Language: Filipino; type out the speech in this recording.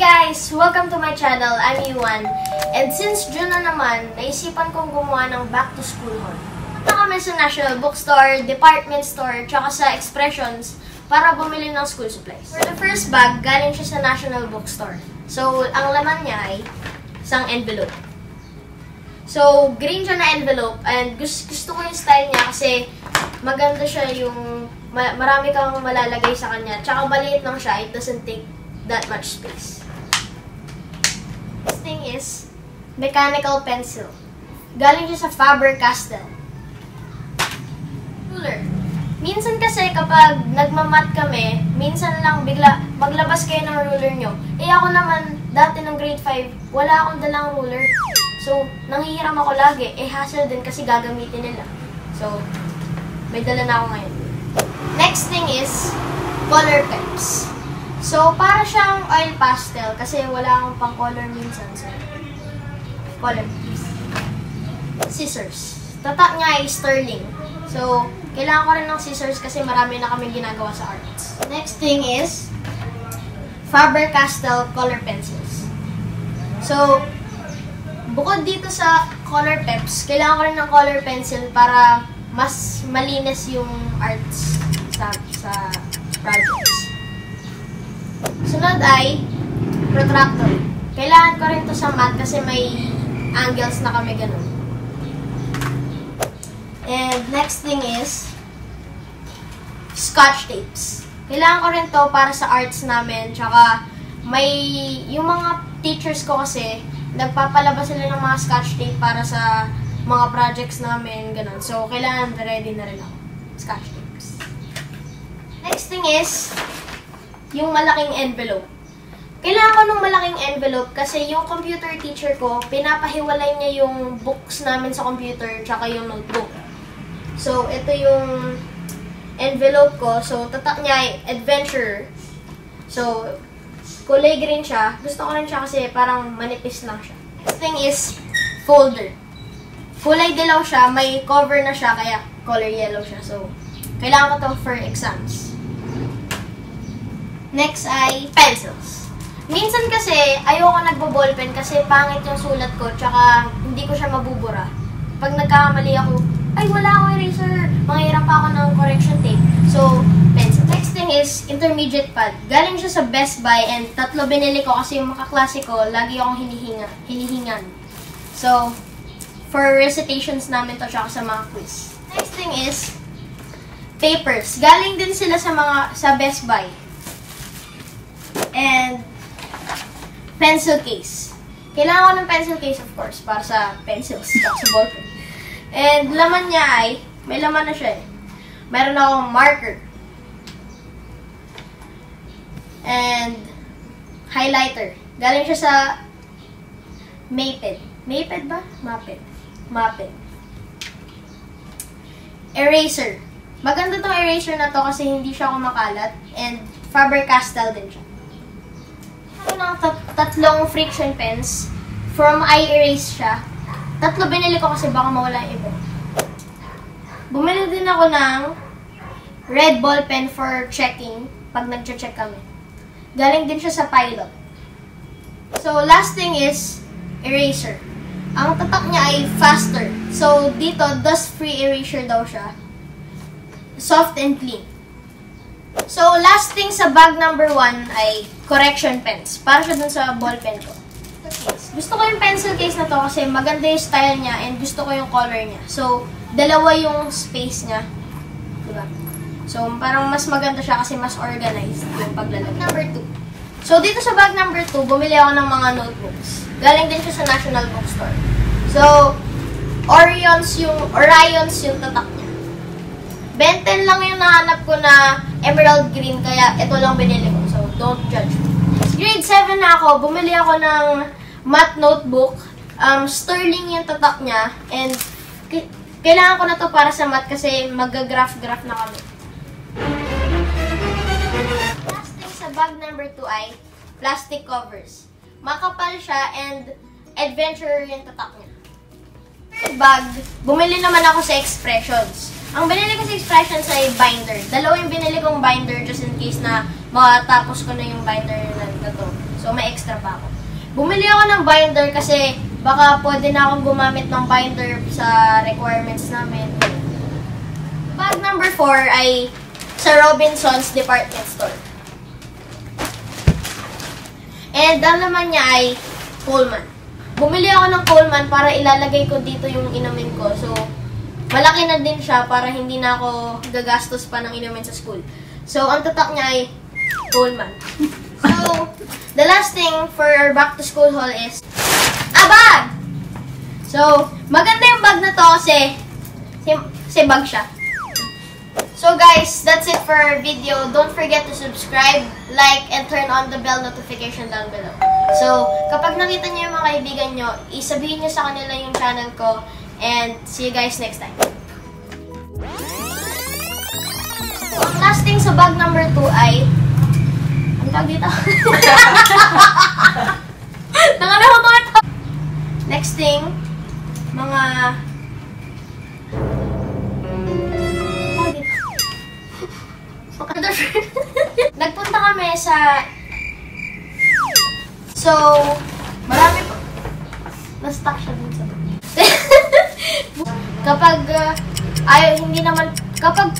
guys! Welcome to my channel. I'm Yuan. And since June na naman, naisipan kong gumawa ng back to school haul. Punta kami sa National Bookstore, Department Store, tsaka sa Expressions para bumili ng school supplies. For the first bag, galing siya sa National Bookstore. So, ang laman niya ay isang envelope. So, green siya na envelope and gusto ko yung style niya kasi maganda siya yung marami kang malalagay sa kanya. Tsaka maliit lang siya. It doesn't take that much space. This thing is mechanical pencil. Galing siya sa Faber-Castell. Ruler. Minsan kasi kapag nagmamat kami, minsan lang bigla maglabas kayo ng ruler nyo. Eh ako naman, dati ng grade 5, wala akong dalang ruler. So, nanghihiram ako lagi. Eh hassle din kasi gagamitin nila. So, may dala na ako ngayon. Next thing is color pens. So, para siyang oil pastel kasi wala akong pang color minsan. So, color pens. Scissors. Tatak niya ay sterling. So, kailangan ko rin ng scissors kasi marami na kami ginagawa sa arts. Next thing is Faber-Castell color pencils. So, bukod dito sa color peps, kailangan ko rin ng color pencil para mas malinis yung arts sa projects. Sunod ay protractor. Kailangan ko rin to sa math kasi may angles na kami ganun. And next thing is scotch tapes. Kailangan ko rin to para sa arts namin. Tsaka yung mga teachers ko kasi nagpapalabas sila ng mga scotch tape para sa mga projects namin, ganun. So, kailangan ready na rin ako. Scotch tapes. Next thing is yung malaking envelope. Kailangan ko ng malaking envelope kasi yung computer teacher ko, pinapahiwalay niya yung books namin sa computer tsaka yung notebook. So, ito yung envelope ko. So, tatak niya ay adventure. So, kulay green siya. Gusto ko rin siya kasi parang manipis lang siya. Next thing is folder. Kulay dilaw siya. May cover na siya kaya color yellow siya. So, kailangan ko to for exams. Next ay pencils. Minsan kasi, ayoko nagbo-ballpen kasi pangit yung sulat ko tsaka hindi ko siya mabubura. Pag nagkakamali ako, ay wala akong eraser. Manghihirap pa ako ng correction tape. So, pencil. Next thing is intermediate pad. Galing siya sa Best Buy and tatlo binili ko kasi yung makaklase ko, lagi akong hinihingan. So, for recitations namin to tsaka sa mga quiz. Next thing is papers. Galing din sila sa Best Buy. And pencil case. Kailangan ko ng pencil case, of course, para sa pencils, sa ballpen. And laman niya ay, may laman na siya eh. Meron akong marker. And highlighter. Galing siya sa Maped. Maped ba? Maped. Maped. Eraser. Maganda tong eraser na to kasi hindi siya kumakalat. And Faber-Castell din siya. Ng tatlong friction pens. From iErase siya. Tatlo binili ko kasi baka mawala yung iba. Bumili din ako ng red ball pen for checking pag nag-check kami. Galing din siya sa Pilot. So, last thing is eraser. Ang tatak niya ay faster. So, dito, dust-free eraser daw siya. Soft and clean. So, last thing sa bag number 1 ay correction pens. Para siya dun sa ball pen ko. Gusto ko yung pencil case na to kasi maganda yung style niya and gusto ko yung color niya. So, dalawa yung space niya. Diba? So, parang mas maganda siya kasi mas organized yung paglalagay. Number 2. So, dito sa bag number 2, bumili ako ng mga notebooks. Galing din siya sa National Bookstore. So, Orions yung tatak niya. Benten lang yung nahanap ko na emerald green, kaya ito lang binili ko. So, don't judge me. Grade 7 na ako, bumili ako ng math notebook. Sterling yung tatak niya. And, kailangan ko na to para sa math kasi mag-graph-graph na kami. Last thing sa bag number 2 ay plastic covers. Makapal siya and adventure yung tatak niya. Third bag, bumili naman ako sa Expressions. Ang binili ko sa Expressions ay binder. Dalawa yung binili kong binder just in case na matapos ko na yung binder na to. So, may extra pa ako. Bumili ako ng binder kasi baka pwede na akong gumamit ng binder sa requirements namin. Bag number 4 ay sa Robinsons Department Store. And ang laman niya ay Coleman. Bumili ako ng Coleman para ilalagay ko dito yung inumin ko. So, malaki na din siya para hindi na ako gagastos pa ng inumin sa school. So, ang tatak niya ay Coleman. So, the last thing for our back to school haul is a bag! So, maganda yung bag na to kasi bag siya. So guys, that's it for our video. Don't forget to subscribe, like, and turn on the bell notification down below. So, kapag nakita niyo yung mga kaibigan nyo, isabihin nyo sa kanila yung channel ko. And see you guys next time. So, ang last thing sa bag number 2 ay... Ang tawag dito? Nakalimutan ko ito. Next thing, mga... Nagpunta kami sa... So, marami po. Na-stuck siya dun sa... Kapag, hindi naman, kapag...